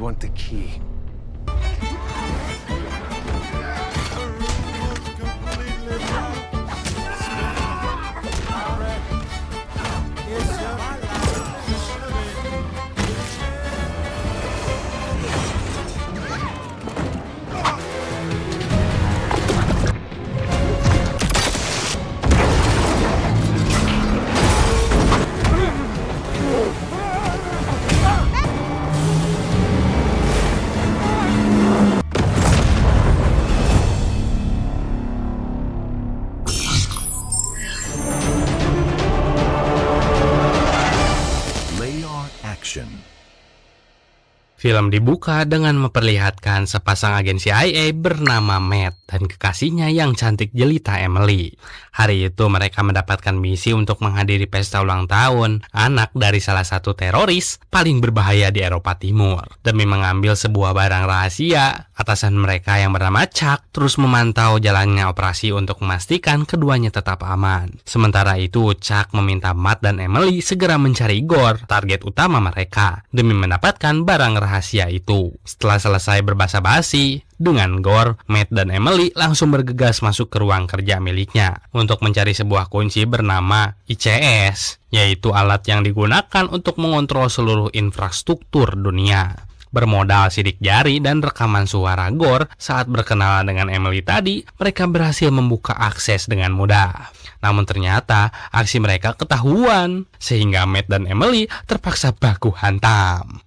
want the key? Film dibuka dengan memperlihatkan sepasang agen CIA bernama Matt dan kekasihnya yang cantik jelita Emily. Hari itu mereka mendapatkan misi untuk menghadiri pesta ulang tahun anak dari salah satu teroris paling berbahaya di Eropa Timur. Demi mengambil sebuah barang rahasia, atasan mereka yang bernama Chuck terus memantau jalannya operasi untuk memastikan keduanya tetap aman. Sementara itu, Chuck meminta Matt dan Emily segera mencari Gore, target utama mereka, demi mendapatkan barang rahasia itu. Setelah selesai berbasa-basi dengan Gore, Matt dan Emily langsung bergegas masuk ke ruang kerja miliknya untuk mencari sebuah kunci bernama ICS, yaitu alat yang digunakan untuk mengontrol seluruh infrastruktur dunia. Bermodal sidik jari dan rekaman suara Gore saat berkenalan dengan Emily tadi, mereka berhasil membuka akses dengan mudah. Namun ternyata aksi mereka ketahuan, sehingga Matt dan Emily terpaksa baku hantam.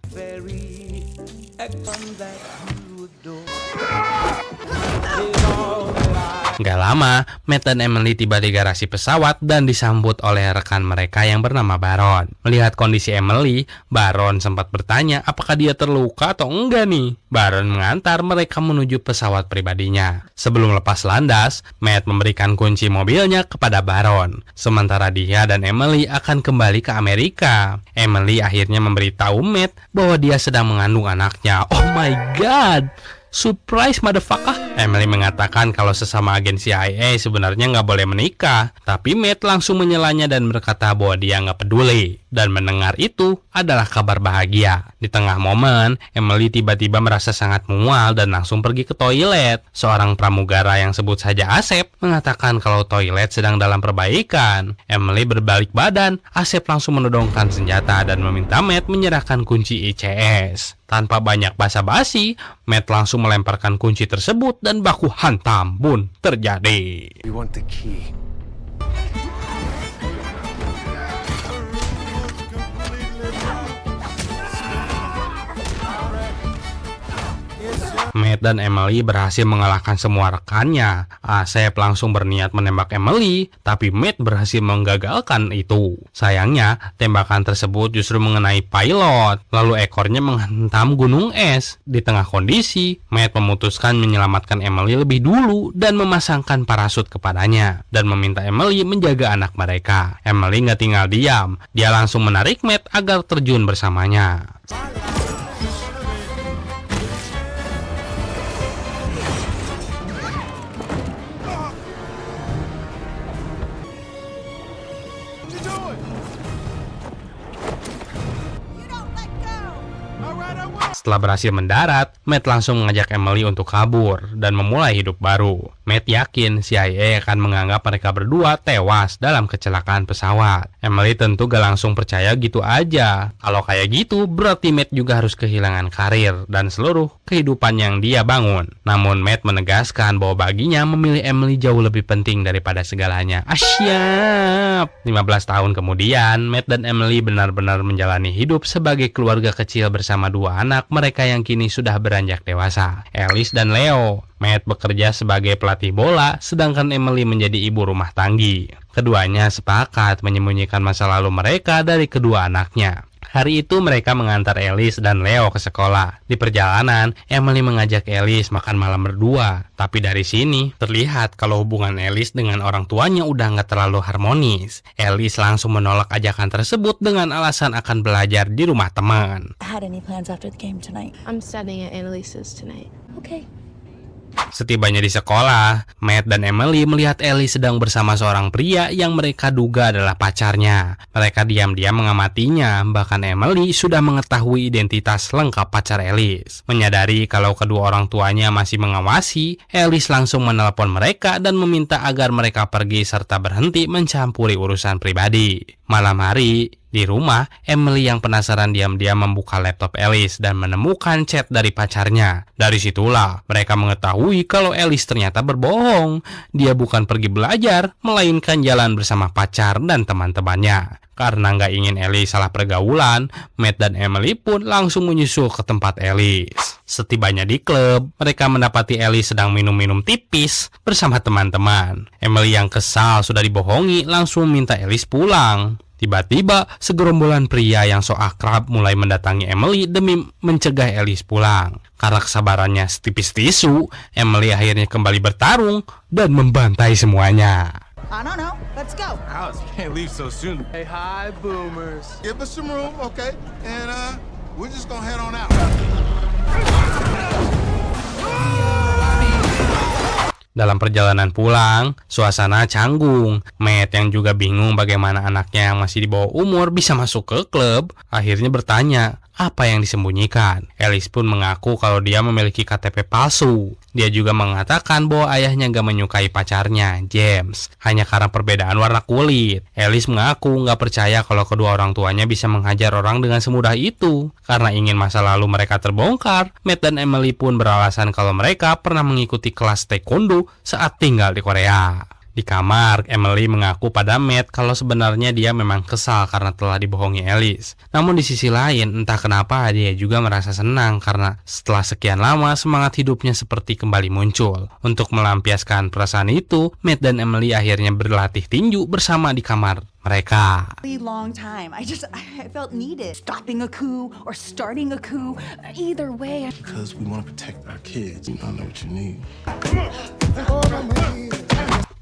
Gak lama, Matt dan Emily tiba di garasi pesawat dan disambut oleh rekan mereka yang bernama Baron. Melihat kondisi Emily, Baron sempat bertanya apakah dia terluka atau enggak nih. Baron mengantar mereka menuju pesawat pribadinya. Sebelum lepas landas, Matt memberikan kunci mobilnya kepada Baron. Sementara dia dan Emily akan kembali ke Amerika. Emily akhirnya memberitahu Matt bahwa dia sedang mengandung anaknya. Oh my god! Surprise motherfucker. Emily mengatakan kalau sesama agen CIA sebenarnya nggak boleh menikah, tapi Matt langsung menyelanya dan berkata bahwa dia nggak peduli. Dan mendengar itu adalah kabar bahagia. Di tengah momen, Emily tiba-tiba merasa sangat mual dan langsung pergi ke toilet. Seorang pramugara yang sebut saja Asep mengatakan kalau toilet sedang dalam perbaikan. Emily berbalik badan, Asep langsung menodongkan senjata dan meminta Matt menyerahkan kunci ICS. Tanpa banyak basa-basi, Matt langsung melemparkan kunci tersebut dan baku hantam pun terjadi. We want the key. Matt dan Emily berhasil mengalahkan semua rekannya. Asep langsung berniat menembak Emily, tapi Matt berhasil menggagalkan itu. Sayangnya, tembakan tersebut justru mengenai pilot, lalu ekornya menghantam gunung es. Di tengah kondisi, Matt memutuskan menyelamatkan Emily lebih dulu dan memasangkan parasut kepadanya, dan meminta Emily menjaga anak mereka. Emily nggak tinggal diam, dia langsung menarik Matt agar terjun bersamanya. Setelah berhasil mendarat, Matt langsung mengajak Emily untuk kabur dan memulai hidup baru. Matt yakin CIA akan menganggap mereka berdua tewas dalam kecelakaan pesawat. Emily tentu gak langsung percaya gitu aja. Kalau kayak gitu, berarti Matt juga harus kehilangan karir dan seluruh kehidupan yang dia bangun. Namun Matt menegaskan bahwa baginya memilih Emily jauh lebih penting daripada segalanya. Siap! 15 tahun kemudian, Matt dan Emily benar-benar menjalani hidup sebagai keluarga kecil bersama dua anak mereka yang kini sudah beranjak dewasa, Alice dan Leo. Matt bekerja sebagai pelatih bola, sedangkan Emily menjadi ibu rumah tanggi. Keduanya sepakat menyembunyikan masa lalu mereka dari kedua anaknya. Hari itu mereka mengantar Alice dan Leo ke sekolah. Di perjalanan, Emily mengajak Alice makan malam berdua. Tapi dari sini, terlihat kalau hubungan Alice dengan orang tuanya udah nggak terlalu harmonis. Alice langsung menolak ajakan tersebut dengan alasan akan belajar di rumah teman. Had any plans after the game tonight? I'm studying at Annalise's tonight. Okay. Setibanya di sekolah, Matt dan Emily melihat Ellie sedang bersama seorang pria yang mereka duga adalah pacarnya. Mereka diam-diam mengamatinya, bahkan Emily sudah mengetahui identitas lengkap pacar Ellis. Menyadari kalau kedua orang tuanya masih mengawasi, Ellis langsung menelpon mereka dan meminta agar mereka pergi serta berhenti mencampuri urusan pribadi. Malam hari, di rumah, Emily yang penasaran diam-diam membuka laptop Ellis dan menemukan chat dari pacarnya. Dari situlah mereka mengetahui kalau Ellis ternyata berbohong. Dia bukan pergi belajar, melainkan jalan bersama pacar dan teman-temannya. Karena nggak ingin Ellis salah pergaulan, Matt dan Emily pun langsung menyusul ke tempat Ellis. Setibanya di klub, mereka mendapati Ellis sedang minum-minum tipis bersama teman-teman. Emily yang kesal sudah dibohongi langsung minta Ellis pulang. Tiba-tiba, segerombolan pria yang so akrab mulai mendatangi Emily demi mencegah Ellis pulang. Karena kesabarannya setipis tisu, Emily akhirnya kembali bertarung dan membantai semuanya. I don't know. Let's go. Alex, you can't leave so soon. Hey, hi, boomers. Give us some room, okay? And we're just gonna head on out. Dalam perjalanan pulang, suasana canggung. Matt yang juga bingung bagaimana anaknya yang masih di bawah umur bisa masuk ke klub, akhirnya bertanya apa yang disembunyikan. Ellis pun mengaku kalau dia memiliki KTP palsu. Dia juga mengatakan bahwa ayahnya gak menyukai pacarnya, James, hanya karena perbedaan warna kulit. Ellis mengaku gak percaya kalau kedua orang tuanya bisa menghajar orang dengan semudah itu. Karena ingin masa lalu mereka terbongkar, Matt dan Emily pun beralasan kalau mereka pernah mengikuti kelas taekwondo saat tinggal di Korea. Di kamar, Emily mengaku pada Matt kalau sebenarnya dia memang kesal karena telah dibohongi Ellis. Namun di sisi lain, entah kenapa dia juga merasa senang karena setelah sekian lama semangat hidupnya seperti kembali muncul. Untuk melampiaskan perasaan itu, Matt dan Emily akhirnya berlatih tinju bersama di kamar mereka. Long time. I felt needed. Stopping a coup or starting a coup. Either way. Because we want to protect our kids. You don't know what you need.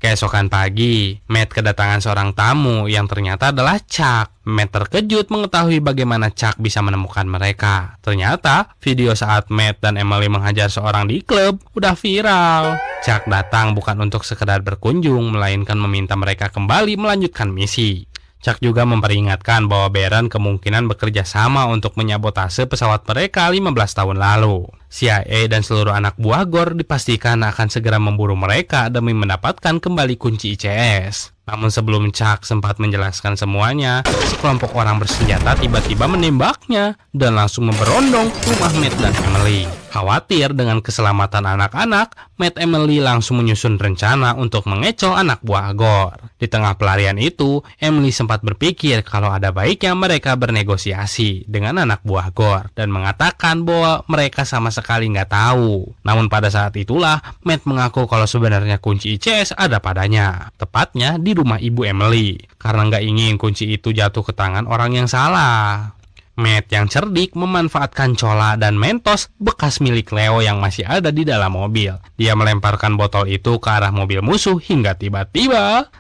Keesokan pagi, Matt kedatangan seorang tamu yang ternyata adalah Chuck. Matt terkejut mengetahui bagaimana Chuck bisa menemukan mereka. Ternyata, video saat Matt dan Emily menghajar seorang di klub udah viral. Chuck datang bukan untuk sekedar berkunjung, melainkan meminta mereka kembali melanjutkan misi. Chuck juga memperingatkan bahwa Baron kemungkinan bekerja sama untuk menyabotase pesawat mereka 15 tahun lalu. CIA dan seluruh anak buah Gore dipastikan akan segera memburu mereka demi mendapatkan kembali kunci ICS. Namun sebelum Chuck sempat menjelaskan semuanya, sekelompok orang bersenjata tiba-tiba menembaknya dan langsung memberondong rumah Matt dan Emily. Khawatir dengan keselamatan anak-anak, Matt Emily langsung menyusun rencana untuk mengecoh anak buah Gore. Di tengah pelarian itu, Emily sempat berpikir kalau ada baiknya mereka bernegosiasi dengan anak buah Gore dan mengatakan bahwa mereka sama sekali nggak tahu. Namun pada saat itulah, Matt mengaku kalau sebenarnya kunci ICS ada padanya, tepatnya di rumah ibu Emily, karena nggak ingin kunci itu jatuh ke tangan orang yang salah. Matt yang cerdik memanfaatkan cola dan mentos bekas milik Leo yang masih ada di dalam mobil. Dia melemparkan botol itu ke arah mobil musuh hingga tiba-tiba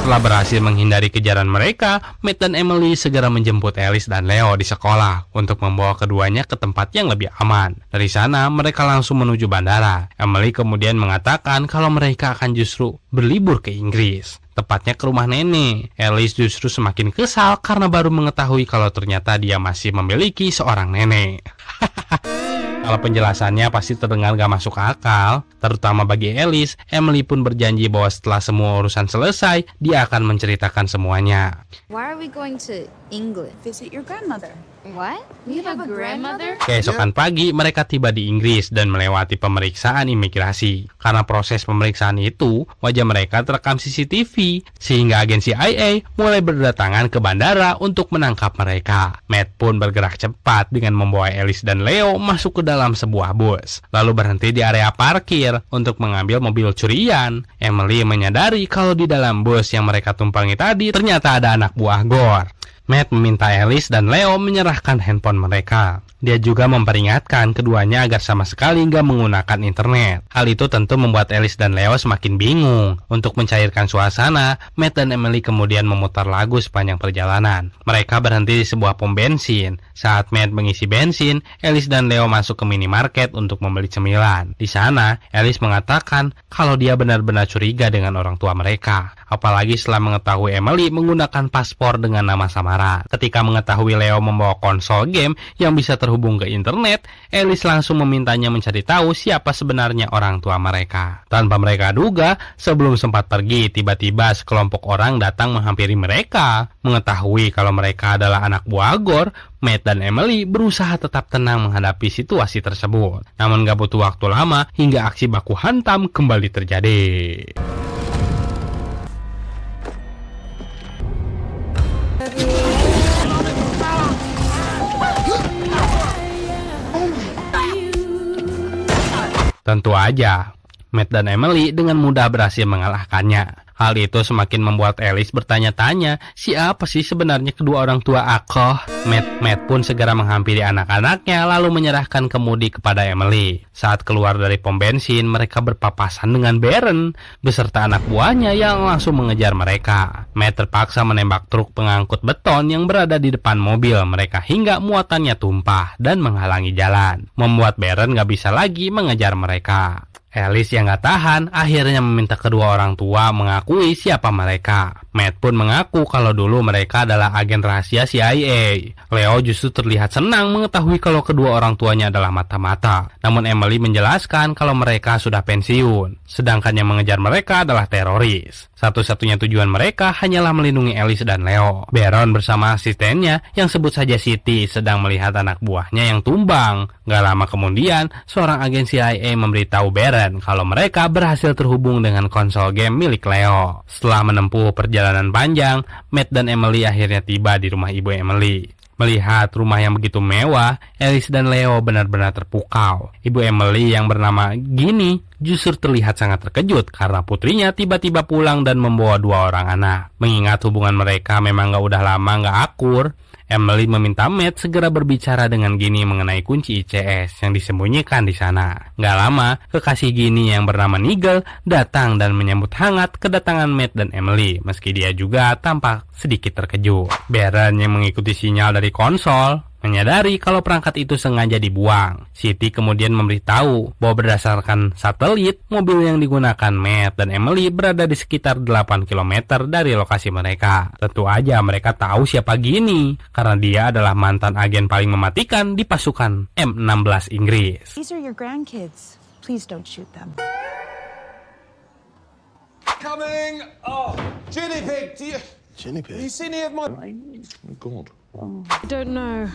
setelah berhasil menghindari kejaran mereka, Matt dan Emily segera menjemput Ellis dan Leo di sekolah untuk membawa keduanya ke tempat yang lebih aman. Dari sana, mereka langsung menuju bandara. Emily kemudian mengatakan kalau mereka akan justru berlibur ke Inggris, tepatnya ke rumah nenek. Ellis justru semakin kesal karena baru mengetahui kalau ternyata dia masih memiliki seorang nenek. Kalau penjelasannya pasti terdengar gak masuk akal, terutama bagi Ellis. Emily pun berjanji bahwa setelah semua urusan selesai, dia akan menceritakan semuanya. Why are we going to England? Visit your grandmother. What? We have a grandmother? Keesokan pagi, mereka tiba di Inggris dan melewati pemeriksaan imigrasi. Karena proses pemeriksaan itu, wajah mereka terekam CCTV, sehingga agen CIA mulai berdatangan ke bandara untuk menangkap mereka. Matt pun bergerak cepat dengan membawa Ellis dan Leo masuk ke dalam sebuah bus, lalu berhenti di area parkir untuk mengambil mobil curian. Emily menyadari kalau di dalam bus yang mereka tumpangi tadi ternyata ada anak buah Gore. Matt meminta Alice dan Leo menyerahkan handphone mereka. Dia juga memperingatkan keduanya agar sama sekali nggak menggunakan internet. Hal itu tentu membuat Alice dan Leo semakin bingung. Untuk mencairkan suasana, Matt dan Emily kemudian memutar lagu sepanjang perjalanan. Mereka berhenti di sebuah pom bensin. Saat Matt mengisi bensin, Alice dan Leo masuk ke minimarket untuk membeli cemilan. Di sana, Alice mengatakan kalau dia benar-benar curiga dengan orang tua mereka. Apalagi setelah mengetahui Emily menggunakan paspor dengan nama samaran. Ketika mengetahui Leo membawa konsol game yang bisa terhubung ke internet, Alice langsung memintanya mencari tahu siapa sebenarnya orang tua mereka. Tanpa mereka duga, sebelum sempat pergi, tiba-tiba sekelompok orang datang menghampiri mereka. Mengetahui kalau mereka adalah anak buah Gore, Matt dan Emily berusaha tetap tenang menghadapi situasi tersebut. Namun gak butuh waktu lama hingga aksi baku hantam kembali terjadi. Tentu aja, Matt dan Emily dengan mudah berhasil mengalahkannya. Hal itu semakin membuat Alice bertanya-tanya, siapa sih sebenarnya kedua orang tua aku? Matt pun segera menghampiri anak-anaknya lalu menyerahkan kemudi kepada Emily. Saat keluar dari pom bensin, mereka berpapasan dengan Baron beserta anak buahnya yang langsung mengejar mereka. Matt terpaksa menembak truk pengangkut beton yang berada di depan mobil mereka hingga muatannya tumpah dan menghalangi jalan, membuat Baron gak bisa lagi mengejar mereka. Alice yang gak tahan akhirnya meminta kedua orang tua mengakui siapa mereka. Matt pun mengaku kalau dulu mereka adalah agen rahasia CIA. Leo justru terlihat senang mengetahui kalau kedua orang tuanya adalah mata-mata. Namun Emily menjelaskan kalau mereka sudah pensiun, sedangkan yang mengejar mereka adalah teroris. Satu-satunya tujuan mereka hanyalah melindungi Alice dan Leo. Baron bersama asistennya yang sebut saja Siti sedang melihat anak buahnya yang tumbang. Gak lama kemudian, seorang agen CIA memberitahu Baron kalau mereka berhasil terhubung dengan konsol game milik Leo. Setelah menempuh perjalanan panjang, Matt dan Emily akhirnya tiba di rumah ibu Emily. Melihat rumah yang begitu mewah, Alice dan Leo benar-benar terpukau. Ibu Emily yang bernama Ginny justru terlihat sangat terkejut karena putrinya tiba-tiba pulang dan membawa 2 orang anak. Mengingat hubungan mereka memang gak udah lama gak akur, Emily meminta Matt segera berbicara dengan Ginny mengenai kunci ICS yang disembunyikan di sana. Gak lama, kekasih Ginny yang bernama Nigel datang dan menyambut hangat kedatangan Matt dan Emily, meski dia juga tampak sedikit terkejut. Baron yang mengikuti sinyal dari konsol menyadari kalau perangkat itu sengaja dibuang. Siti kemudian memberitahu bahwa berdasarkan satelit, mobil yang digunakan Matt dan Emily berada di sekitar 8 km dari lokasi mereka. Tentu aja mereka tahu siapa Ginny, karena dia adalah mantan agen paling mematikan di pasukan M16 Inggris. These are your grandkids. Please don't shoot them. Coming! Oh, Ginny pig, do you... Ginny Have you pig. seen any of my... Oh, God. Don't know.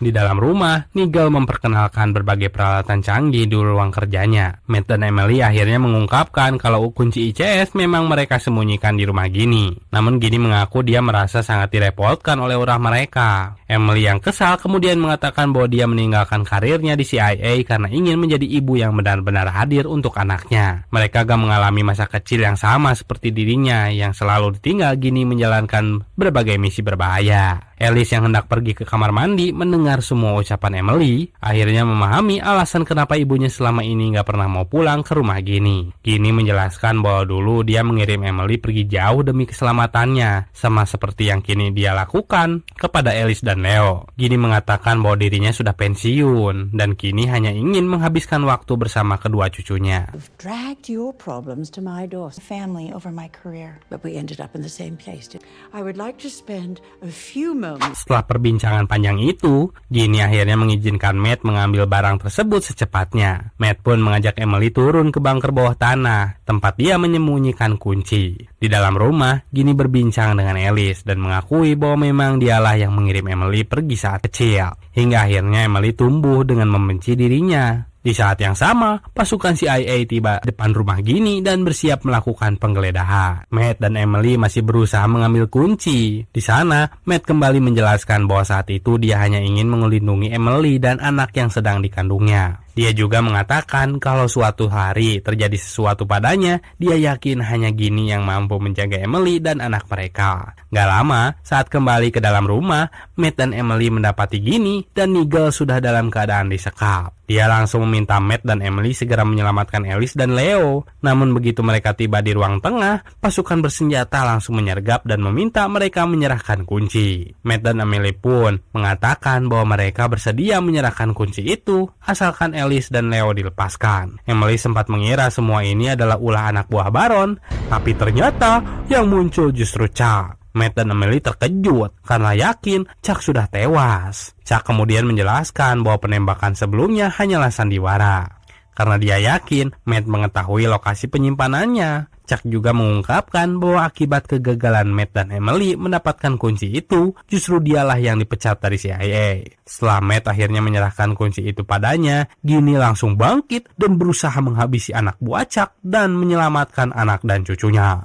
Di dalam rumah, Nigel memperkenalkan berbagai peralatan canggih di ruang kerjanya. Matt dan Emily akhirnya mengungkapkan kalau kunci ICS memang mereka sembunyikan di rumah Ginny. Namun Ginny mengaku dia merasa sangat direpotkan oleh ulah mereka. Emily yang kesal kemudian mengatakan bahwa dia meninggalkan karirnya di CIA karena ingin menjadi ibu yang benar-benar hadir untuk anaknya. Mereka gak mengalami masa kecil yang sama seperti dirinya yang selalu ditinggal Ginny menjalankan berbagai misi berbahaya. Alice yang hendak pergi ke kamar mandi mendengar semua ucapan Emily, akhirnya memahami alasan kenapa ibunya selama ini gak pernah mau pulang ke rumah Ginny. Ginny menjelaskan bahwa dulu dia mengirim Emily pergi jauh demi keselamatannya, sama seperti yang kini dia lakukan kepada Alice dan Leo. Ginny mengatakan bahwa dirinya sudah pensiun, dan kini hanya ingin menghabiskan waktu bersama kedua cucunya. You've dragged your problems to my door. Family over my career. But we ended up in the same place. I would like to spend a few moments. Setelah perbincangan panjang itu, Ginny akhirnya mengizinkan Matt mengambil barang tersebut secepatnya. Matt pun mengajak Emily turun ke bunker bawah tanah, tempat dia menyembunyikan kunci. Di dalam rumah, Ginny berbincang dengan Alice dan mengakui bahwa memang dialah yang mengirim Emily pergi saat kecil. Hingga akhirnya Emily tumbuh dengan membenci dirinya. Di saat yang sama, pasukan CIA tiba depan rumah Ginny dan bersiap melakukan penggeledahan. Matt dan Emily masih berusaha mengambil kunci. Di sana, Matt kembali menjelaskan bahwa saat itu dia hanya ingin melindungi Emily dan anak yang sedang dikandungnya. Dia juga mengatakan kalau suatu hari terjadi sesuatu padanya, dia yakin hanya Ginny yang mampu menjaga Emily dan anak mereka. Gak lama, saat kembali ke dalam rumah, Matt dan Emily mendapati Ginny dan Nigel sudah dalam keadaan disekap. Dia langsung meminta Matt dan Emily segera menyelamatkan Alice dan Leo. Namun begitu mereka tiba di ruang tengah, pasukan bersenjata langsung menyergap dan meminta mereka menyerahkan kunci. Matt dan Emily pun mengatakan bahwa mereka bersedia menyerahkan kunci itu asalkan Alice dan Leo dilepaskan. Emily sempat mengira semua ini adalah ulah anak buah Baron, tapi ternyata yang muncul justru Chuck. Matt dan Emily terkejut karena yakin Chuck sudah tewas. Chuck kemudian menjelaskan bahwa penembakan sebelumnya hanyalah sandiwara. Karena dia yakin Matt mengetahui lokasi penyimpanannya. Chuck juga mengungkapkan bahwa akibat kegagalan Matt dan Emily mendapatkan kunci itu, justru dialah yang dipecat dari CIA. Setelah Matt akhirnya menyerahkan kunci itu padanya, Ginny langsung bangkit dan berusaha menghabisi anak buah Chuck dan menyelamatkan anak dan cucunya.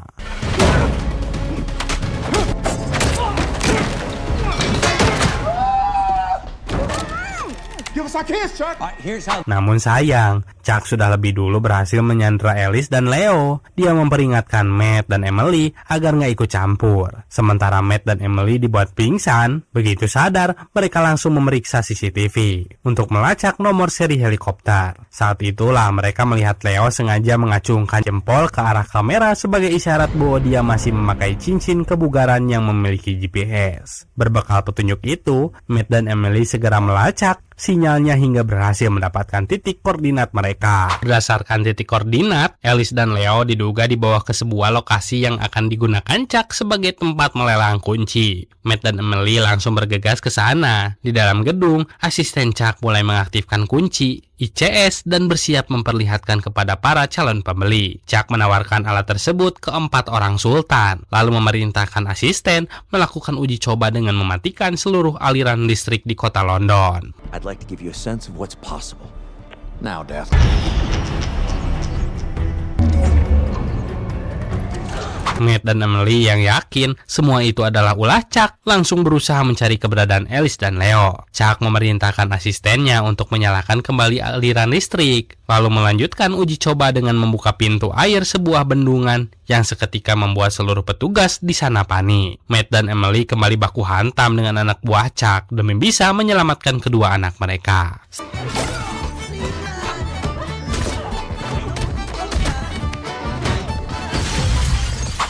Give us our kids, Chuck. Here's how. Namun sayang, Chuck sudah lebih dulu berhasil menyandra Alice dan Leo. Dia memperingatkan Matt dan Emily agar nggak ikut campur. Sementara Matt dan Emily dibuat pingsan, begitu sadar mereka langsung memeriksa CCTV untuk melacak nomor seri helikopter. Saat itulah mereka melihat Leo sengaja mengacungkan jempol ke arah kamera sebagai isyarat bahwa dia masih memakai cincin kebugaran yang memiliki GPS. Berbekal petunjuk itu, Matt dan Emily segera melacak sinyalnya hingga berhasil mendapatkan titik koordinat mereka. Berdasarkan titik koordinat, Alice dan Leo diduga dibawa ke sebuah lokasi yang akan digunakan Chuck sebagai tempat melelang kunci. Matt dan Emily langsung bergegas ke sana. Di dalam gedung, asisten Chuck mulai mengaktifkan kunci ICS dan bersiap memperlihatkan kepada para calon pembeli. Chuck menawarkan alat tersebut ke 4 orang sultan, lalu memerintahkan asisten melakukan uji coba dengan mematikan seluruh aliran listrik di kota London. I'd like to give you a sense of what's possible. Now, Daphne. Matt dan Emily yang yakin semua itu adalah ulah Chuck langsung berusaha mencari keberadaan Alice dan Leo. Chuck memerintahkan asistennya untuk menyalakan kembali aliran listrik, lalu melanjutkan uji coba dengan membuka pintu air sebuah bendungan yang seketika membuat seluruh petugas di sana panik. Matt dan Emily kembali baku hantam dengan anak buah Chuck demi bisa menyelamatkan kedua anak mereka.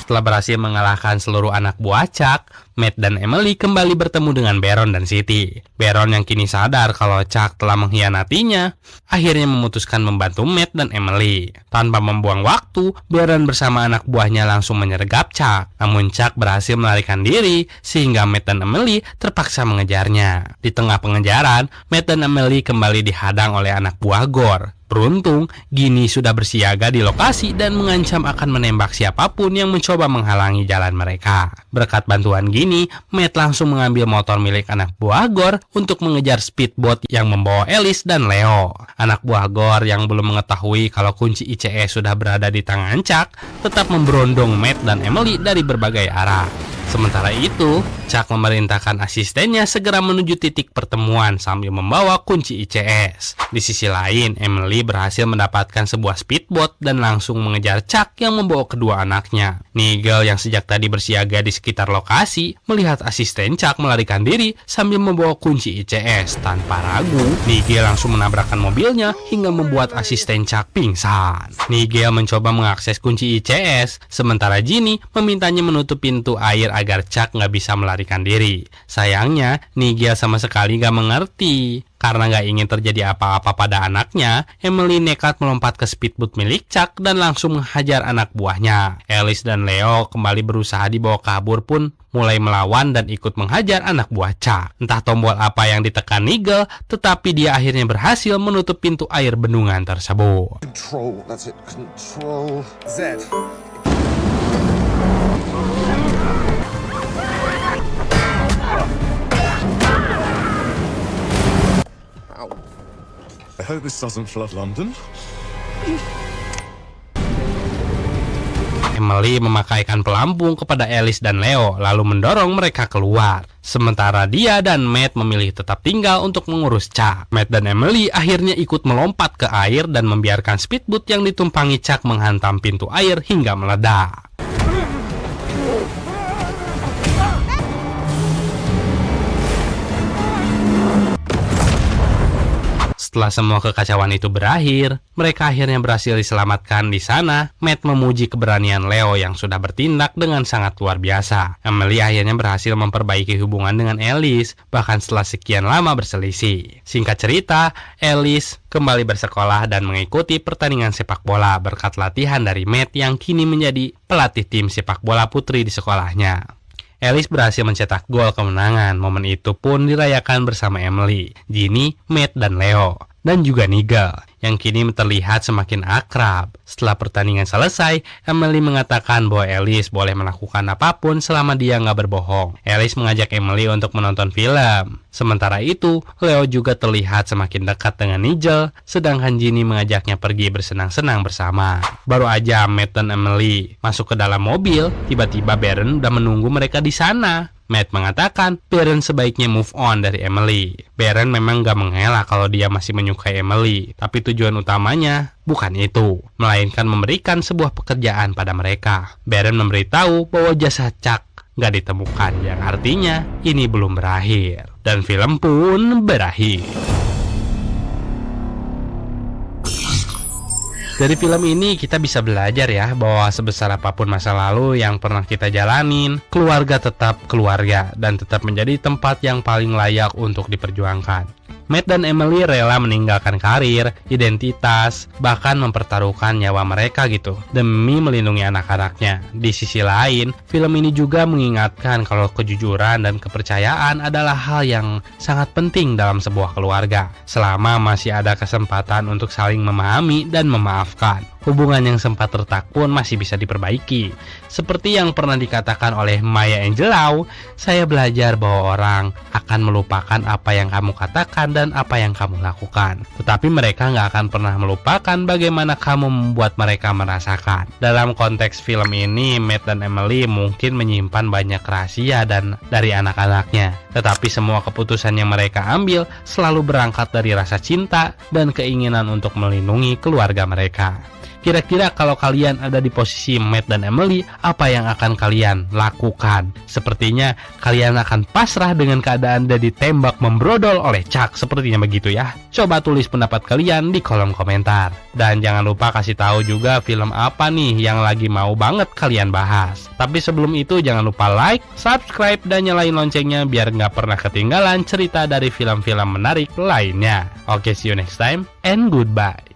Setelah berhasil mengalahkan seluruh anak buah Chuck, Matt dan Emily kembali bertemu dengan Baron dan Siti. Baron yang kini sadar kalau Chuck telah mengkhianatinya, akhirnya memutuskan membantu Matt dan Emily. Tanpa membuang waktu, Baron bersama anak buahnya langsung menyergap Chuck. Namun Chuck berhasil melarikan diri, sehingga Matt dan Emily terpaksa mengejarnya. Di tengah pengejaran, Matt dan Emily kembali dihadang oleh anak buah Gore. Beruntung, Ginny sudah bersiaga di lokasi dan mengancam akan menembak siapapun yang mencoba menghalangi jalan mereka. Berkat bantuan Ginny, Matt langsung mengambil motor milik anak buah Gore untuk mengejar speedboat yang membawa Alice dan Leo. Anak buah Gore yang belum mengetahui kalau kunci ICS sudah berada di tangan Chuck, tetap memberondong Matt dan Emily dari berbagai arah. Sementara itu, Chuck memerintahkan asistennya segera menuju titik pertemuan sambil membawa kunci ICS. Di sisi lain, Emily berhasil mendapatkan sebuah speedboat dan langsung mengejar Chuck yang membawa kedua anaknya. Nigel yang sejak tadi bersiaga di sekitar lokasi melihat asisten Chuck melarikan diri sambil membawa kunci ICS. Tanpa ragu, Nigel langsung menabrakkan mobilnya hingga membuat asisten Chuck pingsan. Nigel mencoba mengakses kunci ICS, sementara Ginny memintanya menutup pintu air agar Chuck nggak bisa melarikan diri. Sayangnya, Nigel sama sekali nggak mengerti. Karena nggak ingin terjadi apa-apa pada anaknya, Emily nekat melompat ke speedboat milik Chuck dan langsung menghajar anak buahnya. Alice dan Leo kembali berusaha dibawa kabur pun mulai melawan dan ikut menghajar anak buah Chuck. Entah tombol apa yang ditekan Nigel, tetapi dia akhirnya berhasil menutup pintu air bendungan tersebut. Control. That's it. Control. Z. hope this doesn't flood London. Emily memakaikan pelampung kepada Alice dan Leo, lalu mendorong mereka keluar. Sementara dia dan Matt memilih tetap tinggal untuk mengurus Chuck. Matt dan Emily akhirnya ikut melompat ke air dan membiarkan speedboat yang ditumpangi Chuck menghantam pintu air hingga meledak. Setelah semua kekacauan itu berakhir, mereka akhirnya berhasil diselamatkan di sana. Matt memuji keberanian Leo yang sudah bertindak dengan sangat luar biasa. Emily akhirnya berhasil memperbaiki hubungan dengan Alice, bahkan setelah sekian lama berselisih. Singkat cerita, Alice kembali bersekolah dan mengikuti pertandingan sepak bola berkat latihan dari Matt yang kini menjadi pelatih tim sepak bola putri di sekolahnya. Alice berhasil mencetak gol kemenangan. Momen itu pun dirayakan bersama Emily, Ginny, Matt, dan Leo, dan juga Nigel, yang kini terlihat semakin akrab. Setelah pertandingan selesai, Emily mengatakan bahwa Alice boleh melakukan apapun selama dia nggak berbohong. Alice mengajak Emily untuk menonton film. Sementara itu, Leo juga terlihat semakin dekat dengan Nigel, sedangkan Ginny mengajaknya pergi bersenang-senang bersama. Baru aja Matt dan Emily masuk ke dalam mobil, tiba-tiba Baron udah menunggu mereka di sana. Matt mengatakan Baron sebaiknya move on dari Emily. Baron memang gak mengelak kalau dia masih menyukai Emily, tapi tujuan utamanya bukan itu, melainkan memberikan sebuah pekerjaan pada mereka. Baron memberitahu bahwa jasad Chuck gak ditemukan, yang artinya ini belum berakhir. Dan film pun berakhir. Dari film ini kita bisa belajar ya bahwa sebesar apapun masa lalu yang pernah kita jalanin, keluarga tetap keluarga dan tetap menjadi tempat yang paling layak untuk diperjuangkan. Matt dan Emily rela meninggalkan karir, identitas, bahkan mempertaruhkan nyawa mereka gitu demi melindungi anak-anaknya. Di sisi lain, film ini juga mengingatkan kalau kejujuran dan kepercayaan adalah hal yang sangat penting dalam sebuah keluarga. Selama masih ada kesempatan untuk saling memahami dan memaafkan, hubungan yang sempat retak pun masih bisa diperbaiki. Seperti yang pernah dikatakan oleh Maya Angelou, saya belajar bahwa orang akan melupakan apa yang kamu katakan dan apa yang kamu lakukan, tetapi mereka nggak akan pernah melupakan bagaimana kamu membuat mereka merasakan. Dalam konteks film ini, Matt dan Emily mungkin menyimpan banyak rahasia dan dari anak-anaknya, tetapi semua keputusan yang mereka ambil selalu berangkat dari rasa cinta dan keinginan untuk melindungi keluarga mereka. Kira-kira kalau kalian ada di posisi Matt dan Emily, apa yang akan kalian lakukan? Sepertinya kalian akan pasrah dengan keadaan dan ditembak membrodol oleh Chuck, sepertinya begitu ya. Coba tulis pendapat kalian di kolom komentar. Dan jangan lupa kasih tahu juga film apa nih yang lagi mau banget kalian bahas. Tapi sebelum itu jangan lupa like, subscribe, dan nyalain loncengnya biar nggak pernah ketinggalan cerita dari film-film menarik lainnya. Oke, see you next time and goodbye.